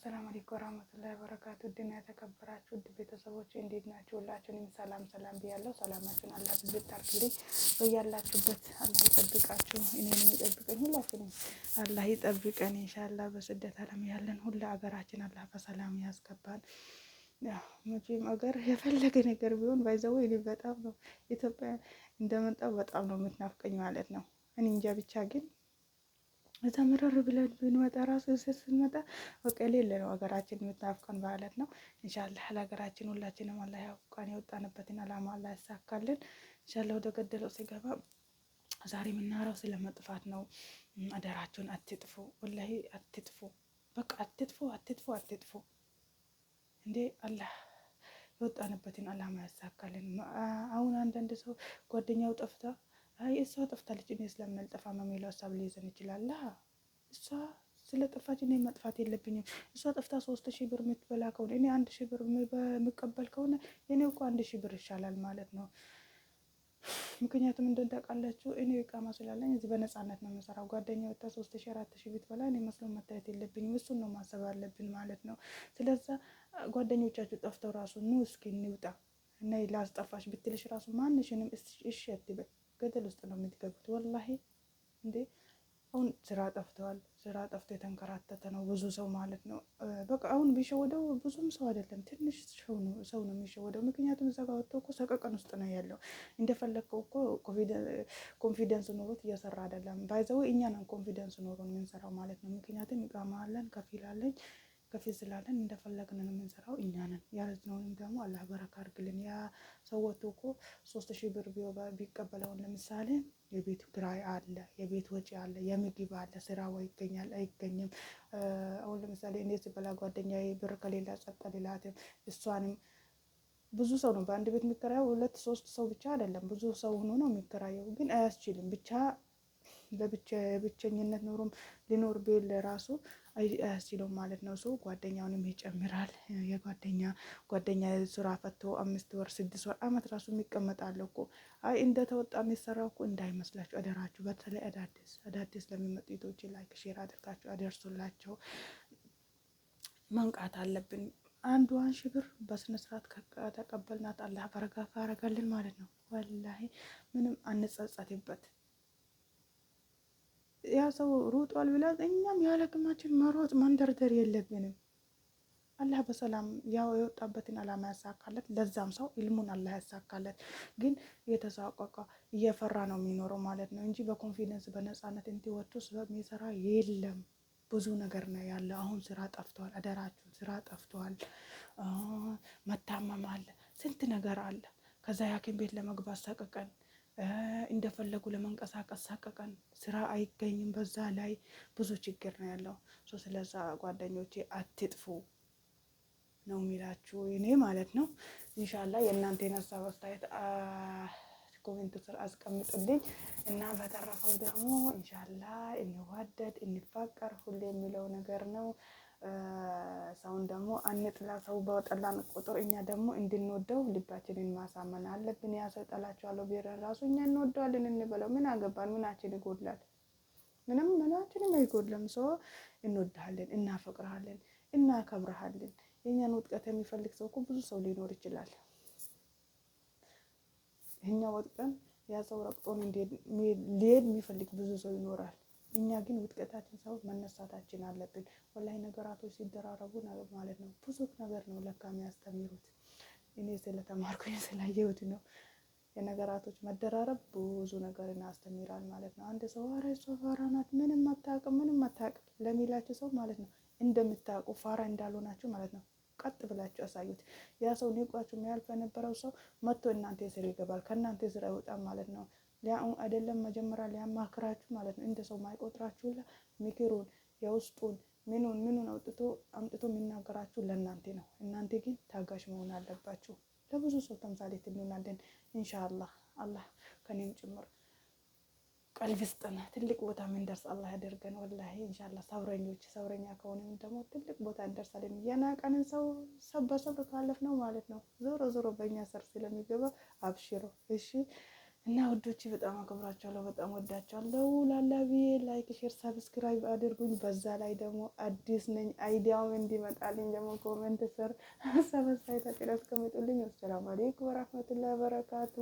አሰላሙ አለይኩም ወራህመቱላሂ ወበረካቱ። ድና የተከበራችሁ ውድ ቤተሰቦች እንዴት ናችሁ? ሁላችሁንም ሰላም ብያለሁ። ሰላማችሁን አላህ ብዝት አድርግልኝ። በያላችሁበት አላህ ይጠብቃችሁ፣ እኔንም ይጠብቀኝ፣ ሁላችንም አላህ ይጠብቀን። ኢንሻአላህ በስደት ዓለም ያለን ሁሉ ሀገራችን አላህ በሰላም ያስገባን። ያው መቼም ሀገር የፈለገ ነገር ቢሆን ባይዘው እኔ በጣም ነው ኢትዮጵያ እንደመጣው በጣም ነው የምትናፍቀኝ ማለት ነው። እኔ እንጃ ብቻ ግን እዛ መረር ብለን ብንመጣ ራሱ ስንመጣ በቃ የሌለ ነው ሀገራችን የምትናፍቀን ማለት ነው። ኢንሻአላህ ለሀገራችን ሁላችንም አላህ ያውቃን፣ የወጣንበትን አላማ አላህ ያሳካልን። ኢንሻአላህ ወደ ገደለው ሲገባ ዛሬ የምናወራው ስለ መጥፋት ነው። አደራችሁን አትጥፉ፣ ወላሂ አትጥፉ፣ በቃ አትጥፉ እንዴ አላህ የወጣንበትን አላማ ያሳካልን። አሁን አንዳንድ ሰው ጓደኛው ጠፍታ አይ እሷ ጠፍታለች እኔ ስለማልጠፋ ነው የሚለው ሀሳብ ሊይዘን ይችላል። እሷ ስለ ጠፋች እኔ መጥፋት የለብኝም። እሷ ጠፍታ 3000 ብር የምትበላ ከሆነ እኔ 1000 ብር የምቀበል ከሆነ እኔ እኮ 1000 ብር ይሻላል ማለት ነው። ምክንያቱም እንደን ታውቃላችሁ እኔ እቃማ ስላለኝ እዚህ በነፃነት ነው የምሰራው። ጓደኛ ወጣ 3000 4000 ብትበላ እኔ መስሎ መታየት የለብኝም። እሱን ነው ማሰብ አለብን ማለት ነው። ስለዛ ጓደኞቻችሁ ጠፍተው ራሱ ኑ እስኪ እንውጣ እና ላስጠፋሽ ብትልሽ ራሱ ማንሽንም እሺ አትበል። ገደል ውስጥ ነው የምትገቡት ወላሂ። እንዴ አሁን ስራ ጠፍቶ የተንከራተተ ነው ብዙ ሰው ማለት ነው። በቃ አሁን ቢሸወደው ብዙም ሰው አይደለም ትንሽ ሰው ነው የሚሸወደው። ምክንያቱም እዛ ጋር ወጥቶ እኮ ሰቀቀን ውስጥ ነው ያለው። እንደፈለግከው እኮ ኮንፊደንስ ኖሮት እየሰራ አይደለም። ባይዘው እኛ ነን ኮንፊደንስ ኖሮን የምንሰራው ማለት ነው። ምክንያቱም ኢቃማ አለን፣ ከፊል ስላለን እንደፈለግን ነው የምንሰራው እኛ ነን። ያረዝነውንም ደግሞ አላህ በረካ አድርግልን። ያ ሰው ወጥቶ እኮ 3000 ብር ቢቀበለውን ለምሳሌ የቤት ኪራይ አለ፣ የቤት ወጪ አለ፣ የምግብ አለ፣ ስራው ይገኛል አይገኝም። አሁን ለምሳሌ እኔ ስበላ ጓደኛዬ ብር ከሌላ ጸጥ ሌላትም እሷንም ብዙ ሰው ነው በአንድ ቤት የሚከራየው። 2-3 ሰው ብቻ አይደለም ብዙ ሰው ሆኖ ነው የሚከራየው። ግን አያስችልም ብቻ ለብቸኝነት ኖሮም ሊኖር ቢል ራሱ አያስችለውም ማለት ነው። ሰው ጓደኛውንም ይጨምራል። ጓደኛ ስራ ፈቶ 5 ወር 6 ወር አመት ራሱ የሚቀመጣል እኮ። አይ እንደተወጣ የሚሰራው እኮ እንዳይመስላችሁ አደራችሁ። በተለይ አዳዲስ ለሚመጡ ሴቶች ላይክ ሼር አድርጋችሁ አደርሱላቸው። መንቃት አለብን። አንዱ 1000 ብር በስነ ስርዓት ከተቀበልናት አላህ በረካ ካረጋልን ማለት ነው። ወላሂ ምንም አንጸጸትበት። ያ ሰው ሩጧል ብላ እኛም ያለ አቅማችን መሮጥ መንደርደር የለብንም። አላህ በሰላም ያው የወጣበትን አላማ ያሳካለት። ለዛም ሰው ኢልሙን አላህ ያሳካለት። ግን የተሳቀቀ እየፈራ ነው የሚኖረው ማለት ነው እንጂ በኮንፊደንስ በነፃነት እንዲወጡ ስለሚሰራ የለም። ብዙ ነገር ነው ያለ። አሁን ስራ ጠፍቷል። አደራችሁ ስራ ጠፍቷል። መታመም አለ፣ ስንት ነገር አለ። ከዛ የሐኪም ቤት ለመግባት ሰቀቀን፣ እንደፈለጉ ለመንቀሳቀስ ሰቀቀን፣ ስራ አይገኝም። በዛ ላይ ብዙ ችግር ነው ያለው። ስለዛ ጓደኞቼ አትጥፉ ነው የሚላችሁ እኔ ማለት ነው። ኢንሻአላህ የእናንተን ሀሳብ አስተያየት ኮሜንት ስር አስቀምጡልኝ እና በተረፈው ደግሞ ኢንሻአላህ እንዋደድ እንፋቀር ሁሌ የሚለው ነገር ነው። ሰውን ደግሞ አንጥላ። ሰው በጠላን ቁጥር እኛ ደግሞ እንድንወደው ልባችንን ማሳመን አለብን። ያ ሰው ጠላችኋለሁ ቢረን ራሱ እኛ እንወደዋለን እንበለው። ምን አገባን? ምናችን ይጎድላል? ምናችንም አይጎድልም። ሰው እንወድሃለን፣ እናፈቅርሃለን፣ እናከብርሃለን። የኛን ውጥቀት የሚፈልግ ሰው እኮ ብዙ ሰው ሊኖር ይችላል። እኛ ወጥቀን ያ ሰው ረቅጦን ሊሄድ የሚፈልግ ብዙ ሰው ይኖራል። እኛ ግን ውጥቀታችን ሰው መነሳታችን አለብን። ወላሂ ነገራቶች ሲደራረቡ ማለት ነው ብዙ ነገር ነው ለካ የሚያስተምሩት። እኔ ስለተማርኩኝ ስላየሁት ነው። የነገራቶች መደራረብ ብዙ ነገርን ያስተምራል ማለት ነው። አንድ ሰው ኧረ እሷ ፋራ ናት ምንም አታውቅም ለሚላችሁ ሰው ማለት ነው እንደምታውቁ ፋራ እንዳልሆናችሁ ማለት ነው ቀጥ ብላችሁ አሳዩት። ያ ሰው ሊቋችሁ የሚያልፍ የነበረው ሰው መጥቶ እናንተ ስር ይገባል፣ ከእናንተ ስር አይወጣም ማለት ነው። አይደለም መጀመሪያ ሊያማክራችሁ ማለት ነው። እንደ ሰው ማይቆጥራችሁ ምክሩን የውስጡን ምኑን አምጥቶ የሚናገራችሁ ለእናንተ ነው። እናንተ ግን ታጋሽ መሆን አለባችሁ። ለብዙ ሰው ተምሳሌት እንሆናለን ኢንሻአላህ። አላህ ከኔም ጭምር ቀልብ ይስጠን። ትልቅ ቦታ ምንደርስ አላህ ያደርገን ወላሂ ኢንሻአላህ። ሰብረኛ ከሆነም ደግሞ ትልቅ ቦታ እንደርሳለን። የናቀንን ሰው በሰብር ካለፍ ነው ማለት ነው ዞሮ በእኛ ስር ስለሚገባ አብሽሮ እሺ። እና ውዶቼ በጣም አከብራቸዋለሁ፣ በጣም ወዳቸዋለሁ። ላላቢ ላይክ፣ ሼር፣ ሰብስክራይብ አድርጉኝ። በዛ ላይ ደግሞ አዲስ ነኝ አይዲያውም እንዲመጣልኝ ደግሞ ኮሜንት ስር ሰብስክራይብ አስቀምጡልኝ። አሰላሙ አለይኩም ወራህመቱላሂ ወበረካቱ።